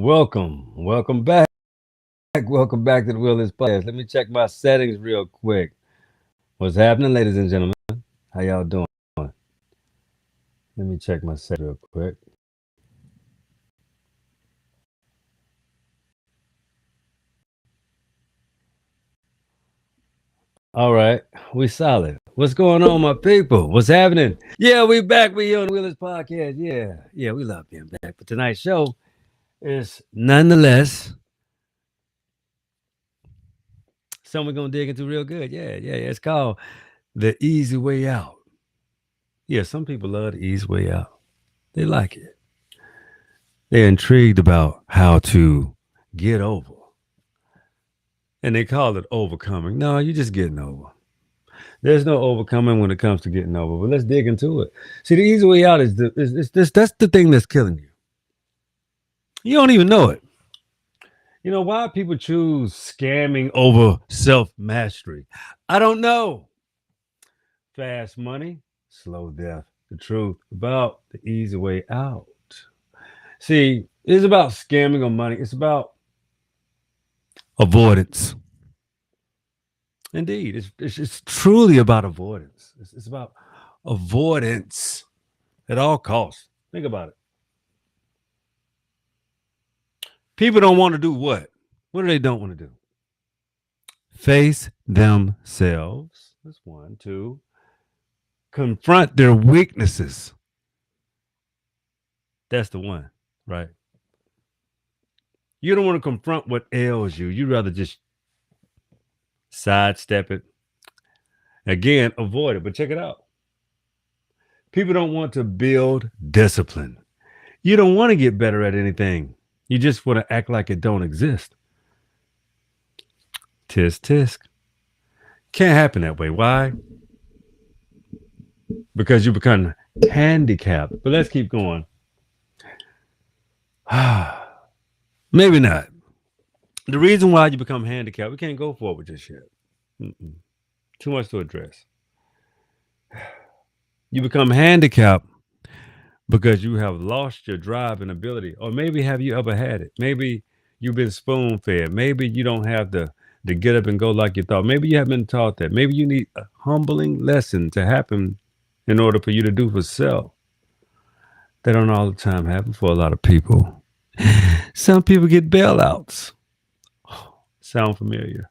Welcome back. Welcome back to the Wilderness Podcast. Let me check my settings real quick. What's happening, ladies and gentlemen? How y'all doing? Let me check my settings real quick. All right, we solid. What's going on, my people? What's happening? Yeah, we back. We here on the Wilderness Podcast. Yeah, we love being back. But tonight's show is nonetheless something we're gonna dig into real good. Yeah. It's called The Easy Way Out. Yeah, some people love the easy way out. They like it. They're intrigued about how to get over. And they call it overcoming. No, you're just getting over. There's no overcoming when it comes to getting over. But let's dig into it. See, the easy way out is this. That's the thing that's killing you. You don't even know it. You know why people choose scamming over self mastery? I don't know. Fast money, slow death. The truth about the easy way out. See, it's about scamming on money. It's about avoidance. Indeed, it's truly about avoidance. It's about avoidance at all costs. Think about it. People don't want to do what? What do they don't want to do? Face themselves. That's one. Two. Confront their weaknesses. That's the one, right? You don't want to confront what ails you. You'd rather just sidestep it. Again, avoid it. But check it out. People don't want to build discipline. You don't want to get better at anything. You just want to act like it don't exist. Tisk tisk. Can't happen that way. Why? Because you become handicapped. But let's keep going. Maybe not. The reason why you become handicapped, we can't go forward just yet. Too much to address. You become handicapped because you have lost your drive and ability. Or maybe have you ever had it? Maybe you've been spoon fed. Maybe you don't have the get up and go like you thought. Maybe you haven't been taught that. Maybe you need a humbling lesson to happen in order for you to do for self. That don't all the time happen for a lot of people. Some people get bailouts. Sound familiar?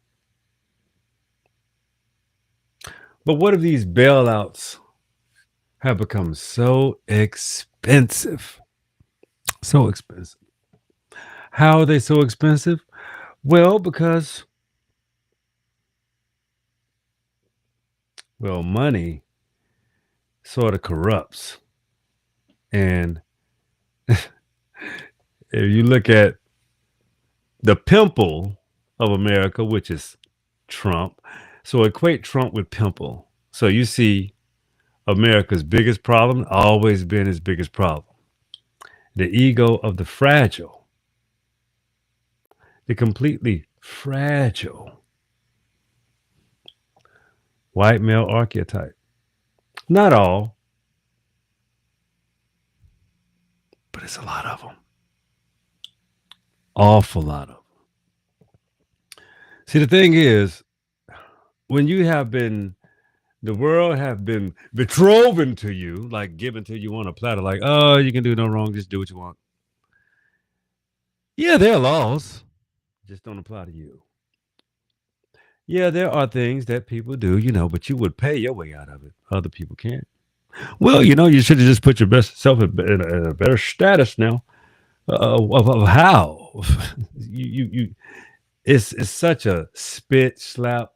But what if these bailouts have become so expensive? So expensive. How are they so expensive? Well, because money sort of corrupts. And if you look at the pimple of America, which is Trump, so equate Trump with pimple. So you see America's biggest problem always been his biggest problem. The ego of the fragile, the completely fragile white male archetype. Not all, but it's a lot of them. Awful lot of them. See, the thing is, when you have been, the world have been betrothing to you, like given to you on a platter, like, oh, you can do no wrong, just do what you want. Yeah, there are laws, just don't apply to you. Yeah, there are things that people do, but you would pay your way out of it. Other people can't. Well, you should have just put your best self in a better status now. Of how you it's such a spit slap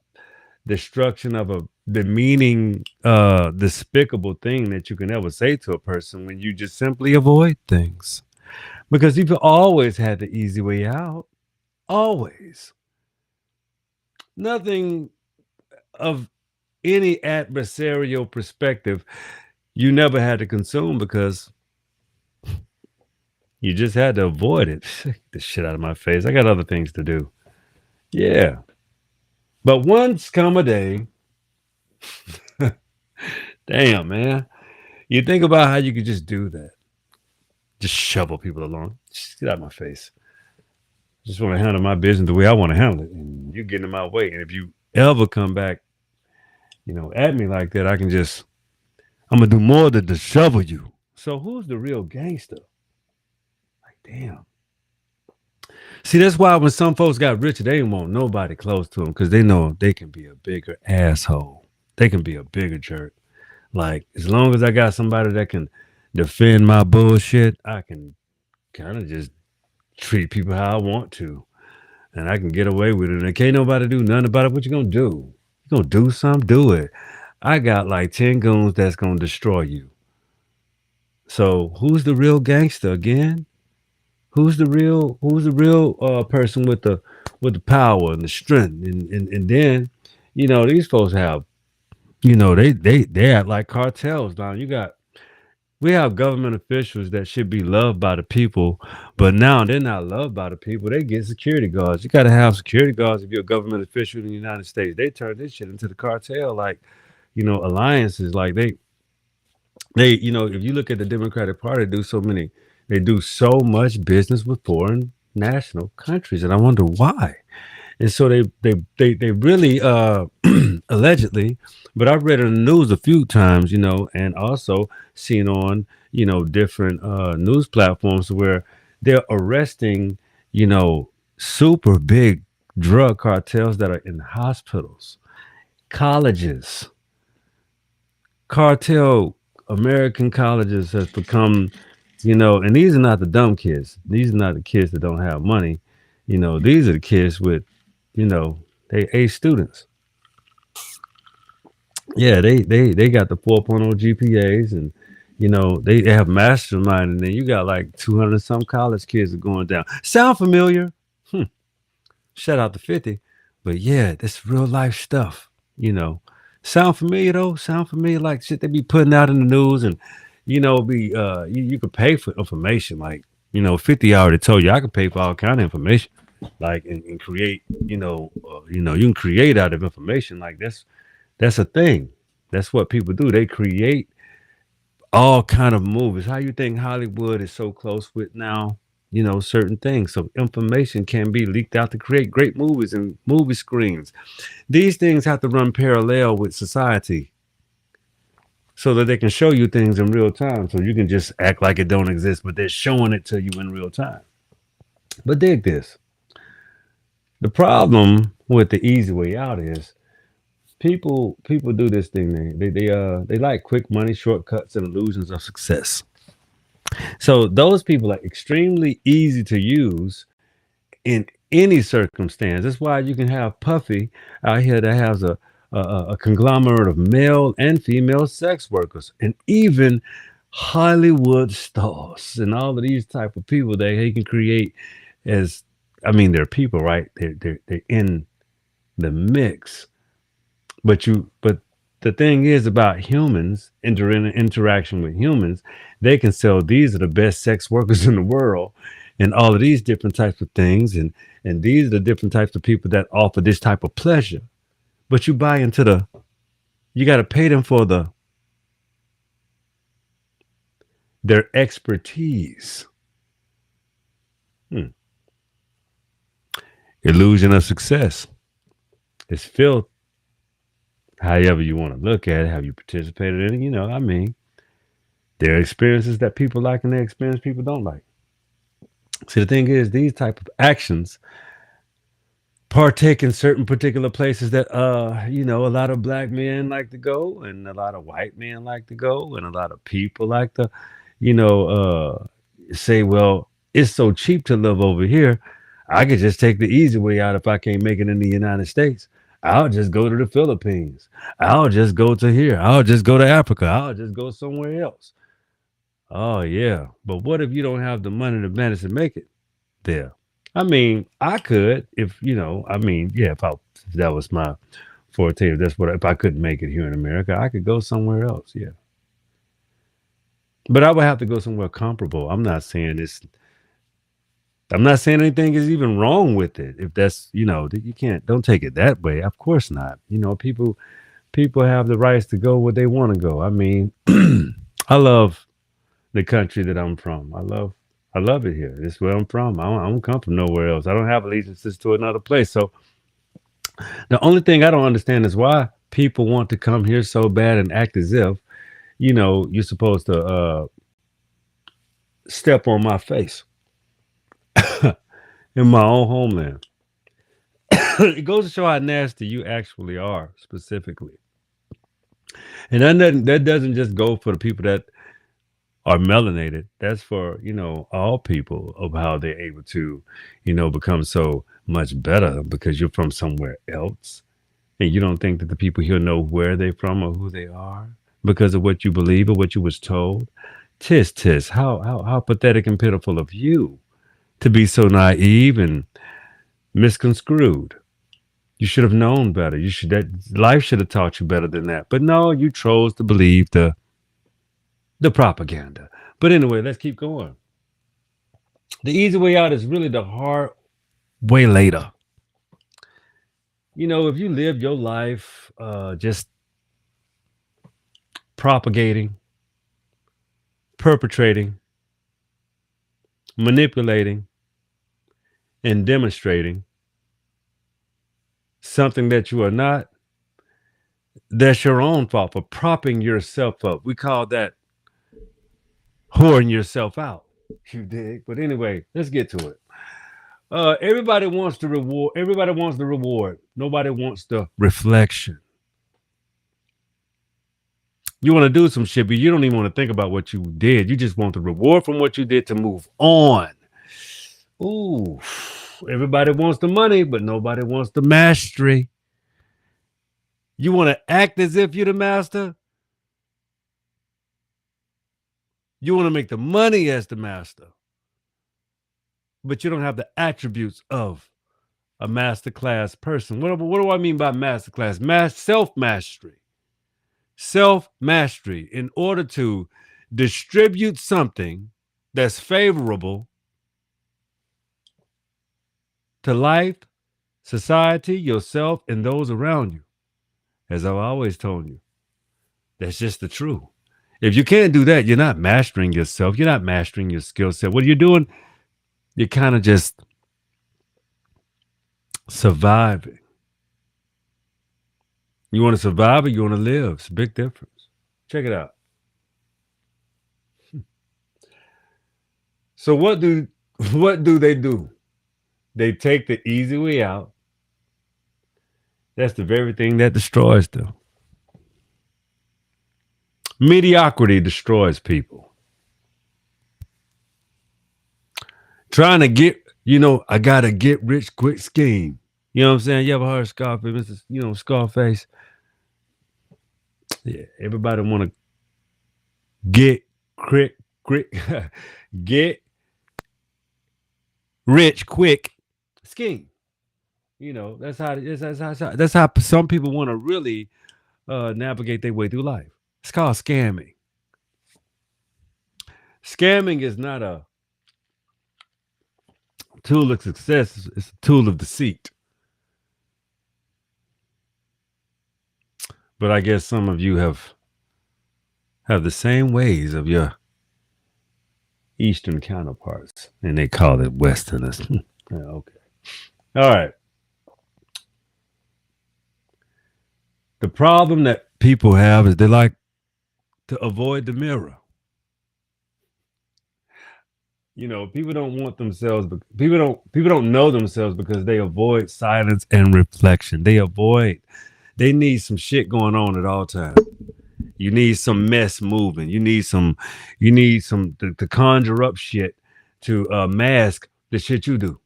destruction of a demeaning, despicable thing that you can ever say to a person when you just simply avoid things. Because people always had the easy way out. Always. Nothing of any adversarial perspective you never had to consume because you just had to avoid it. Get the shit out of my face. I got other things to do. Yeah. But once come a day, damn, man. You think about how you could just do that. Just shovel people along. Just get out of my face. Just want to handle my business the way I want to handle it, and you get in my way. And if you ever come back, at me like that, I'm gonna do more than discover you. So who's the real gangster? Like, damn. See, that's why when some folks got rich, they didn't want nobody close to them because they know they can be a bigger asshole. They can be a bigger jerk. Like, as long as I got somebody that can defend my bullshit, I can kind of just treat people how I want to. And I can get away with it. And can't nobody do nothing about it. What you gonna do? You gonna do something? Do it. I got like 10 goons that's gonna destroy you. So who's the real gangster again? Who's the real person with the power and the strength? And then, these folks have, they act like cartels now. We have government officials that should be loved by the people, but now they're not loved by the people. They get security guards. You got to have security guards if you're a government official in the United States. They turn this shit into the cartel, like, alliances. Like if you look at the Democratic Party, they do so much business with foreign national countries, and I wonder why. And so they really allegedly, but I've read in the news a few times, and also seen on different news platforms where they're arresting super big drug cartels that are in hospitals, colleges. Cartel American colleges has become, and these are not the dumb kids. These are not the kids that don't have money. These are the kids with, they A students. Yeah, they got the 4.0 GPAs, and they have mastermind, and then you got like 200 some college kids are going down. Sound familiar? Shout out to 50. But yeah, this real life stuff, you know. Sound familiar though? Sound familiar like shit they be putting out in the news, and be you could pay for information. Like, 50 already told you I could pay for all kind of information. Like, and create, you can create out of information. Like, that's a thing. That's what people do. They create all kind of movies. How you think Hollywood is so close with now, certain things. So information can be leaked out to create great movies and movie screens. These things have to run parallel with society so that they can show you things in real time. So you can just act like it don't exist, but they're showing it to you in real time. But dig this. The problem with the easy way out is people do this thing. They like quick money, shortcuts, and illusions of success. So those people are extremely easy to use in any circumstance. That's why you can have Puffy out here that has a conglomerate of male and female sex workers, and even Hollywood stars, and all of these type of people that he can create as, I mean, they're people, right? They're in the mix. But the thing is about humans, interaction with humans, they can sell these are the best sex workers in the world, and all of these different types of things, and these are the different types of people that offer this type of pleasure. But you buy into you got to pay them for their expertise. Hmm. Illusion of success. It's filth. However you want to look at it, have you participated in it? I mean, there are experiences that people like, and there are experiences people don't like. See, the thing is, these type of actions partake in certain particular places that a lot of black men like to go, and a lot of white men like to go, and a lot of people like to, you know, say, well, it's so cheap to live over here. I could just take the easy way out if I can't make it in the United States. I'll just go to the Philippines. I'll just go to here. I'll just go to Africa. I'll just go somewhere else. Oh yeah. But what if you don't have the money to manage to make it there? I mean, I could yeah, if that was my forte, if I couldn't make it here in America, I could go somewhere else, yeah. But I would have to go somewhere comparable. I'm not saying anything is even wrong with it. If that's, you can't, don't take it that way. Of course not. People have the rights to go where they want to go. I mean, I love the country that I'm from. I love it here. This is where I'm from. I don't come from nowhere else. I don't have allegiances to another place. So the only thing I don't understand is why people want to come here so bad and act as if, you're supposed to step on my face in my own homeland. It goes to show how nasty you actually are, specifically. And that doesn't just go for the people that are melanated. That's for, all people of how they're able to, become so much better because you're from somewhere else. And you don't think that the people here know where they're from or who they are because of what you believe or what you was told. Tis, tis, how pathetic and pitiful of you to be so naive and misconstrued. You should have known better. That life should have taught you better than that. But no, you chose to believe the propaganda. But anyway, let's keep going. The easy way out is really the hard way later. If you live your life just propagating, perpetrating, manipulating, and demonstrating something that you are not, that's your own fault for propping yourself up. We call that whoring yourself out. You dig? But anyway, let's get to it. Everybody wants the reward. Everybody wants the reward. Nobody wants the reflection. You want to do some shit, but you don't even want to think about what you did. You just want the reward from what you did to move on. Ooh, everybody wants the money, but nobody wants the mastery. You want to act as if you're the master. You want to make the money as the master, but you don't have the attributes of a masterclass person. What do I mean by masterclass? Self-mastery. Self-mastery in order to distribute something that's favorable to life, society, yourself, and those around you. As I've always told you, that's just the truth. If you can't do that, you're not mastering yourself. You're not mastering your skill set. What you're doing, you're kind of just surviving. You want to survive or you want to live? It's a big difference. Check it out. So what do they do? They take the easy way out. That's the very thing that destroys them. Mediocrity destroys people. Trying to get, I gotta get rich quick scheme. You know what I'm saying? You ever heard Scarface, Scarface? Yeah, everybody want to get quick, get rich quick scheme. That's how some people want to really navigate their way through life. It's called scamming. Scamming is not a tool of success, it's a tool of deceit. But I guess some of you have the same ways of your Eastern counterparts, and they call it Westerners. Yeah, okay. All right. The problem that people have is they like to avoid the mirror. People don't want themselves, but people don't know themselves because they avoid silence and reflection. They need some shit going on at all times. You need some mess moving. You need some to conjure up shit to mask the shit you do.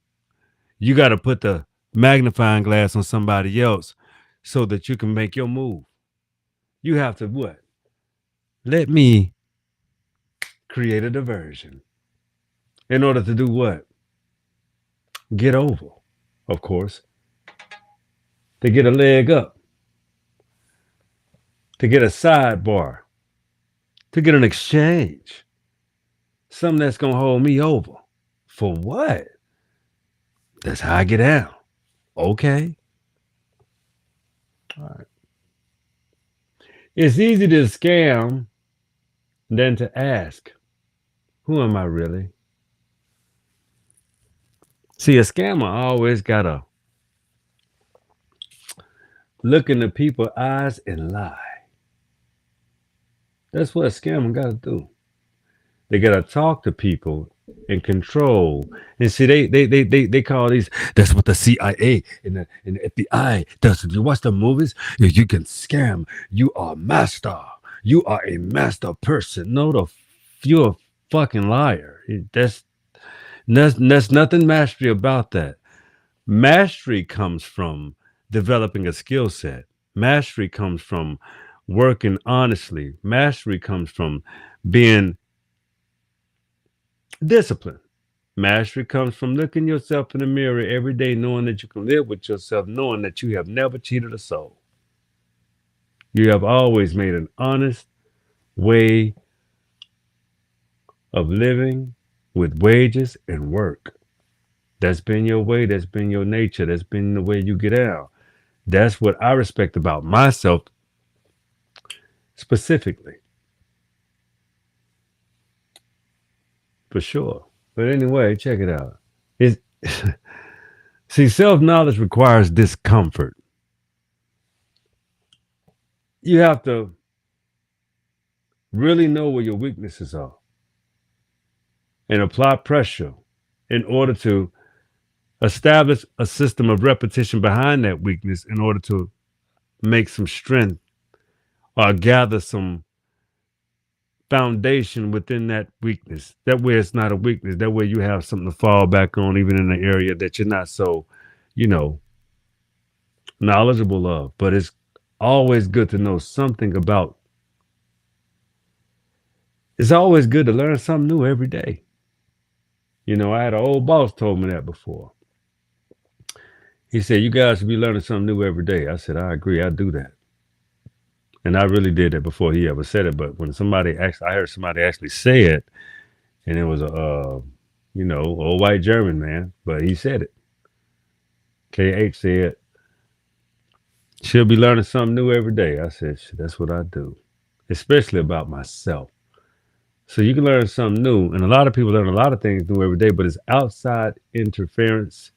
You got to put the magnifying glass on somebody else so that you can make your move. You have to what? Let me create a diversion. In order to do what? Get over, of course. To get a leg up. To get a sidebar. To get an exchange. Something that's going to hold me over. For what? That's how I get down. Okay. All right. It's easy to scam than to ask, who am I really? See, a scammer always gotta look into people's eyes and lie. That's what a scammer gotta do. They gotta talk to people and control. And see, they call these. That's what the CIA and the FBI does. You watch the movies, you can scam. You are master. You are a master person. No, you're a fucking liar. That's nothing mastery about that. Mastery comes from developing a skill set. Mastery comes from working honestly. Mastery comes from being disciplined. Mastery comes from looking yourself in the mirror every day, knowing that you can live with yourself, knowing that you have never cheated a soul. You have always made an honest way of living with wages and work. That's been your way. That's been your nature. That's been the way you get out. That's what I respect about myself specifically, for sure. But anyway, check it out. It's, see, self knowledge requires discomfort. You have to really know where your weaknesses are and apply pressure in order to establish a system of repetition behind that weakness in order to make some strength or gather some foundation within that weakness. That way it's not a weakness. That way you have something to fall back on, even in the area that you're not so, you know, knowledgeable of. But it's always good to know something about. It's always good to learn something new every day. You know, I had an old boss told me that before. He said, "You guys should be learning something new every day." I said, "I agree. I do that." And I really did that before he ever said it. But when I heard somebody actually say it, and it was a, old white German man, but he said it. KH said, "She'll be learning something new every day." I said, "That's what I do, especially about myself." So you can learn something new, and a lot of people learn a lot of things new every day, but it's outside interference,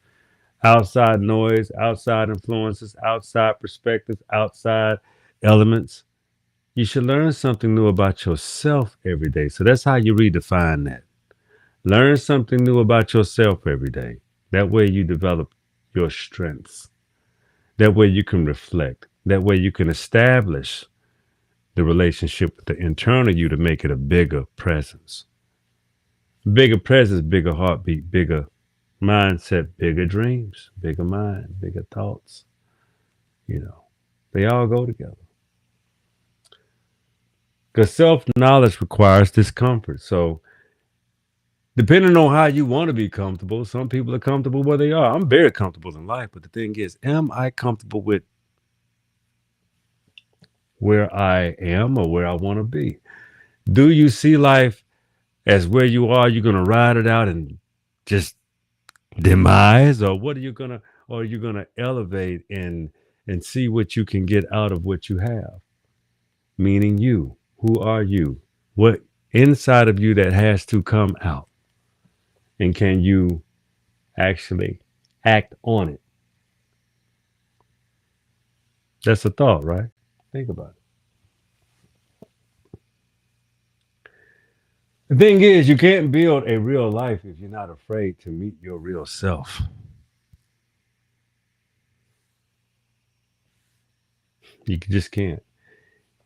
outside noise, outside influences, outside perspectives, outside elements. You should learn something new about yourself every day. So that's how you redefine that. Learn something new about yourself every day. That way you develop your strengths. That way you can reflect. That way you can establish the relationship with the internal you to make it a bigger presence. Bigger presence, bigger heartbeat, bigger mindset, bigger dreams, bigger mind, bigger thoughts. You know, they all go together. Because self knowledge requires discomfort. So, depending on how you want to be comfortable, some people are comfortable where they are. I'm very comfortable in life, but the thing is, am I comfortable with where I am or where I want to be? Do you see life as where you are? You're going to ride it out and just demise, or what are you gonna? Or are you gonna elevate and see what you can get out of what you have? Meaning you. Who are you? What inside of you that has to come out? And can you actually act on it? That's a thought, right? Think about it. The thing is, you can't build a real life if you're not afraid to meet your real self. You just can't.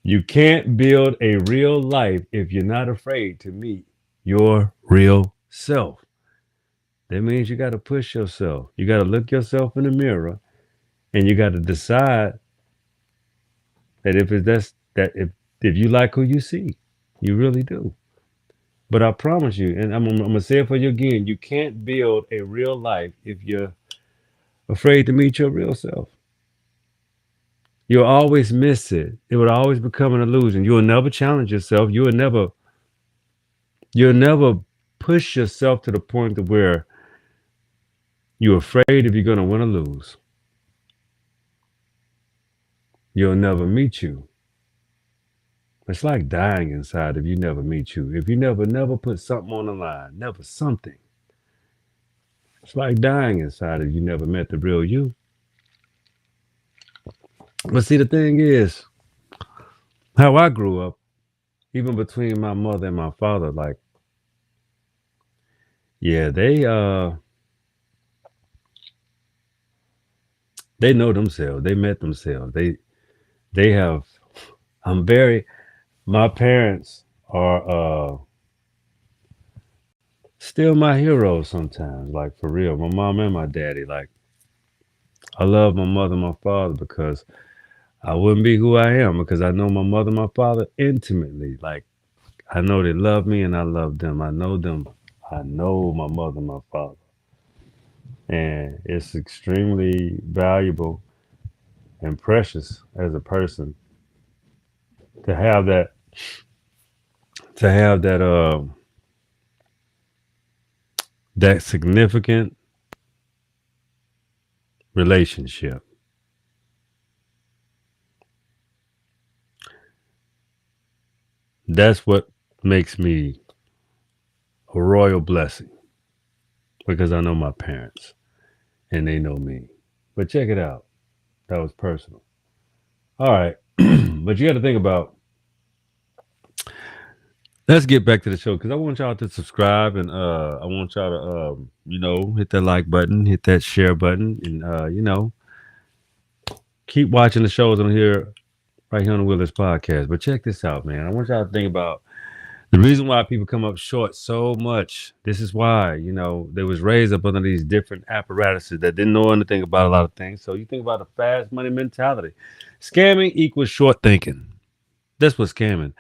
You can't build a real life if you're not afraid to meet your real self. That means you got to push yourself. You got to look yourself in the mirror, and you got to decide that if you like who you see, you really do. But I promise you, and I'm gonna say it for you again, you can't build a real life if you're afraid to meet your real self. You'll always miss it. It would always become an illusion. You'll never challenge yourself. You'll never push yourself to the point of where you're afraid if you're gonna win or lose. You'll never meet you. It's like dying inside if you never meet you. If you never put something on the line, never something. It's like dying inside if you never met the real you. But see, the thing is, how I grew up, even between my mother and my father, like, yeah, they know themselves. They met themselves. They have. I'm very. My parents are still my heroes sometimes. Like for real, my mom and my daddy. Like I love my mother and my father because I wouldn't be who I am because I know my mother and my father intimately. Like I know they love me and I love them. I know them. I know my mother and my father. And it's extremely valuable and precious as a person to have that to have that significant relationship. That's what makes me a royal blessing because I know my parents and they know me. But check it out. That was personal. All right. But you got to think about, let's get back to the show because I want y'all to subscribe and I want y'all to, hit that like button, hit that share button, and, keep watching the shows on here, right here on the Willis Podcast. But check this out, man. I want y'all to think about the reason why people come up short so much. This is why, they was raised up under these different apparatuses that didn't know anything about a lot of things. So you think about a fast money mentality. Scamming equals short thinking. That's what scamming.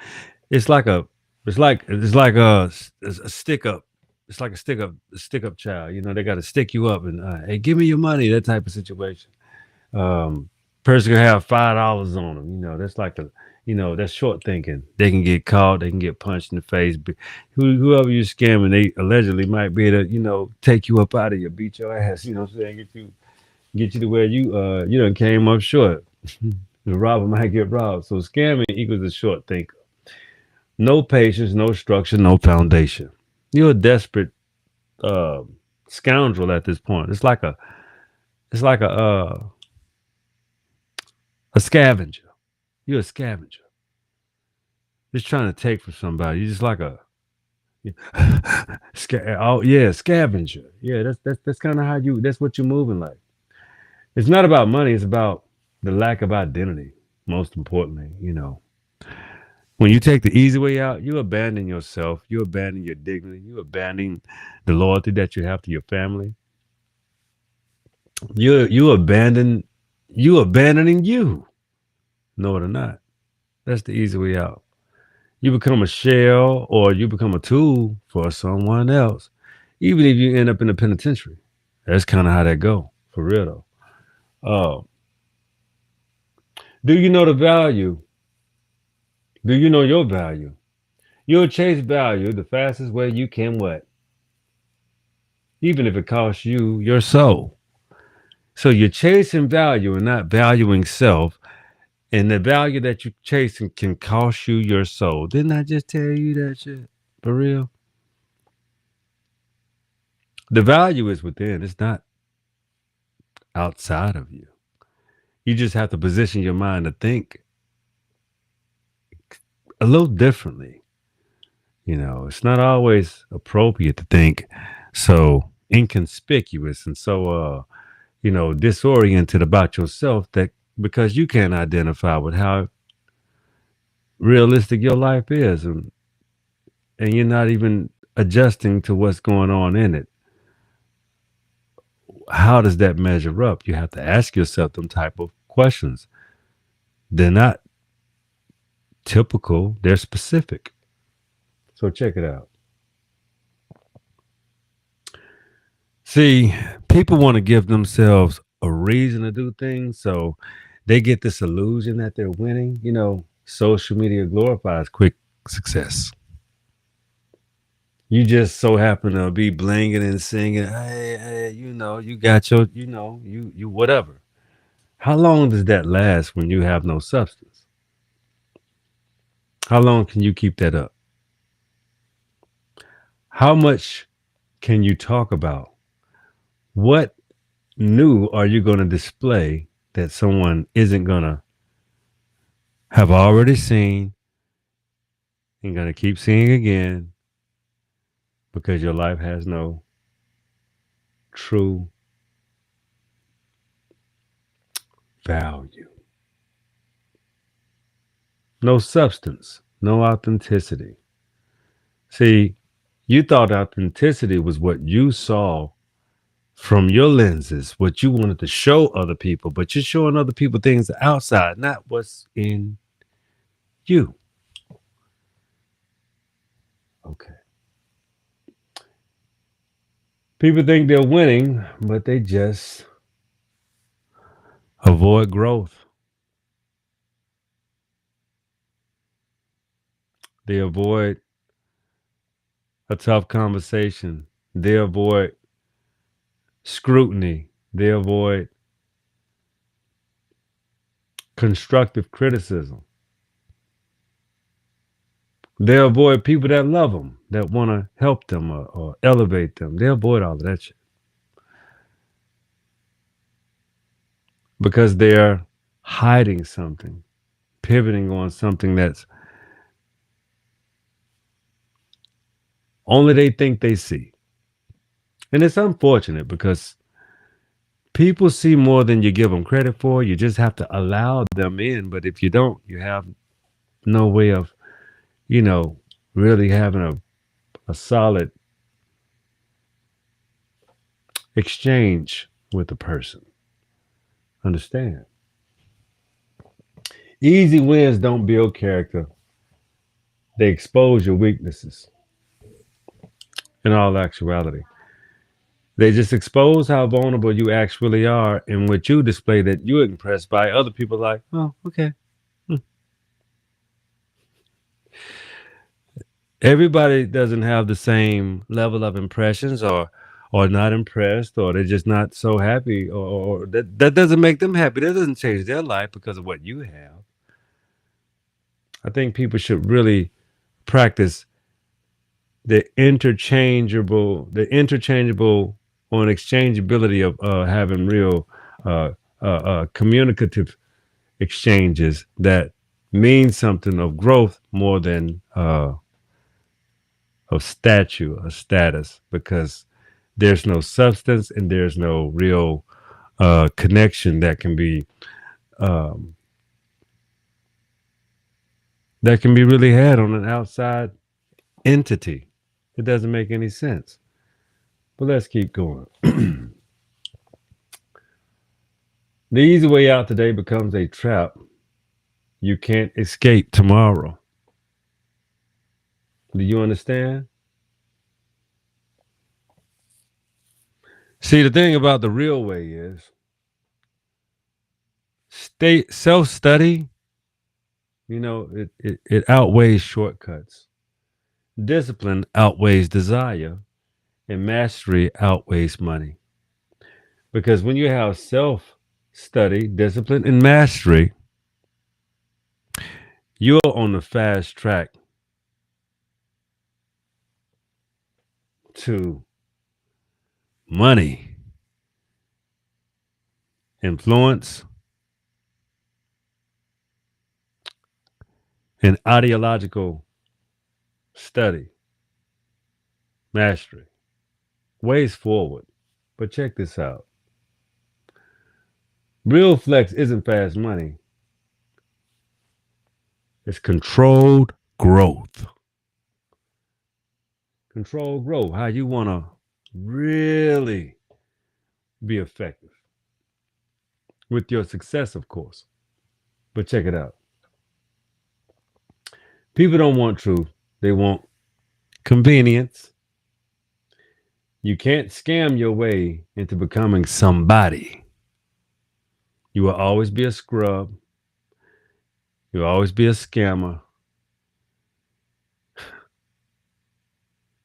It's like a, it's like a stick up. It's like a stick up child. They got to stick you up and hey, give me your money. That type of situation. Um, Person can have $5 on them. That's like that's short thinking. They can get caught. They can get punched in the face. Whoever you're scamming, they allegedly might be able to, take you up out of you, beat your ass. You know what I'm saying? Get you to where you done came up short. The robber might get robbed. So scamming equals a short thinker. No patience, no structure, no foundation. You're a desperate uh, scoundrel at this point. It's like a scavenger. You're a scavenger. Just trying to take from somebody. You're just like a oh yeah, scavenger. Yeah, that's kind of how you. That's what you're moving like. It's not about money. It's about the lack of identity. Most importantly, when you take the easy way out, you abandon yourself. You abandon your dignity. You abandon the loyalty that you have to your family. You abandoning you. Know it or not. That's the easy way out. You become a shell or you become a tool for someone else, even if you end up in the penitentiary. That's kind of how that go, for real though. Do you know the value? Do you know your value? You'll chase value the fastest way you can what? Even if it costs you your soul. So you're chasing value and not valuing self. And the value that you're chasing can cost you your soul. Didn't I just tell you that shit? For real? The value is within. It's not outside of you. You just have to position your mind to think a little differently. It's not always appropriate to think so inconspicuous and so disoriented about yourself that because you can't identify with how realistic your life is and you're not even adjusting to what's going on in it. How does that measure up? You have to ask yourself them type of questions. They're not typical, they're specific. So check it out. See, people want to give themselves a reason to do things, so they get this illusion that they're winning. Social media glorifies quick success. You just so happen to be blinging and singing, hey, you got your, you whatever. How long does that last when you have no substance? How long can you keep that up? How much can you talk about What new are you going to display that someone isn't going to have already seen and going to keep seeing again because your life has no true value, no substance, no authenticity? See, you thought authenticity was what you saw from your lenses, what you wanted to show other people, but you're showing other people things outside, not what's in you. Okay. People think they're winning, but they just avoid growth. They avoid a tough conversation. They avoid scrutiny. They avoid constructive criticism. They avoid people that love them, that want to help them or elevate them. They avoid all of that shit because they're hiding something, pivoting on something that's only they think they see. And it's unfortunate because people see more than you give them credit for. You just have to allow them in. But if you don't, you have no way of, really having a solid exchange with the person. Understand? Easy wins don't build character. They expose your weaknesses in all actuality. They just expose how vulnerable you actually are and what you display that you're impressed by. Other people like, oh, okay. Everybody doesn't have the same level of impressions or not impressed or they're just not so happy or that doesn't make them happy. That doesn't change their life because of what you have. I think people should really practice the interchangeable or an exchangeability of having real communicative exchanges that mean something of growth more than of stature or status, because there's no substance and there's no real connection um, that can be really had on an outside entity. It doesn't make any sense. But let's keep going. The easy way out today becomes a trap you can't escape tomorrow. Do you understand? See, the thing about the real way is self-study, it outweighs shortcuts. Discipline outweighs desire, and mastery outweighs money. Because when you have self-study, discipline, and mastery, you're on the fast track to money, influence, and ideological study, mastery, ways forward. But check this out. Real flex isn't fast money. It's controlled growth. Controlled growth, how you want to really be effective with your success, of course. But check it out. People don't want truth. They want convenience. You can't scam your way into becoming somebody. You will always be a scrub. You'll always be a scammer.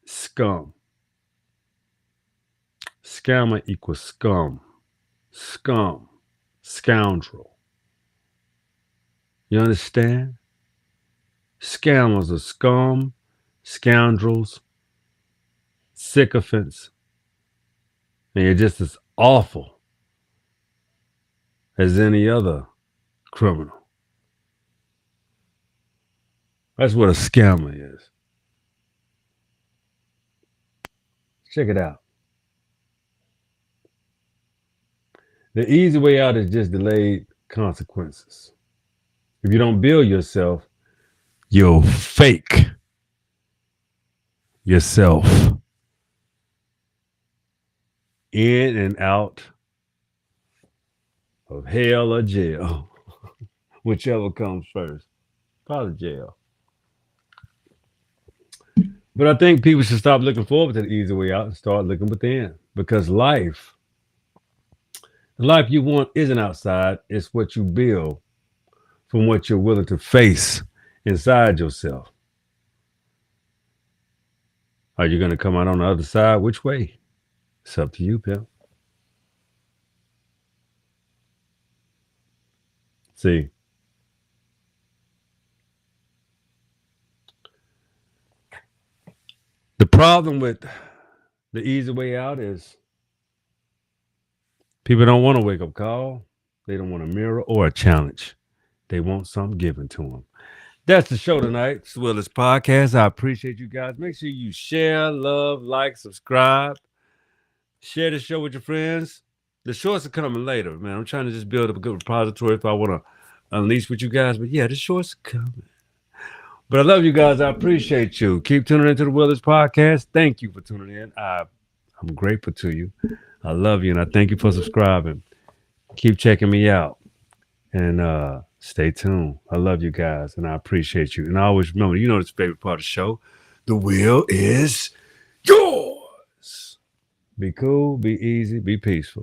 Scum. Scammer equals scum. Scum. Scoundrel. You understand? Scammers are scum, scoundrels, sycophants, and you're just as awful as any other criminal. That's what a scammer is. Check it out. The easy way out is just delayed consequences. If you don't build yourself, you'll fake yourself in and out of hell or jail, whichever comes first. Probably jail. But I think people should stop looking forward to the easy way out and start looking within. Because the life you want isn't outside, it's what you build from what you're willing to face inside yourself. Are you going to come out on the other side? Which way? It's up to you, pimp. See, the problem with the easy way out is people don't want a wake up call. They don't want a mirror or a challenge. They want something given to them. That's the show tonight. It's Willis Podcast. I appreciate you guys. Make sure you share, love, like, subscribe. Share the show with your friends. The shorts are coming later, man. I'm trying to just build up a good repository if I want to unleash with you guys. But yeah, the shorts are coming. But I love you guys. I appreciate you. Keep tuning into the Willis Podcast. Thank you for tuning in. I'm grateful to you. I love you, and I thank you for subscribing. Keep checking me out. And stay tuned. I love you guys, and I appreciate you. And I always remember, you know this favorite part of the show. The wheel is yours. Be cool, be easy, be peaceful.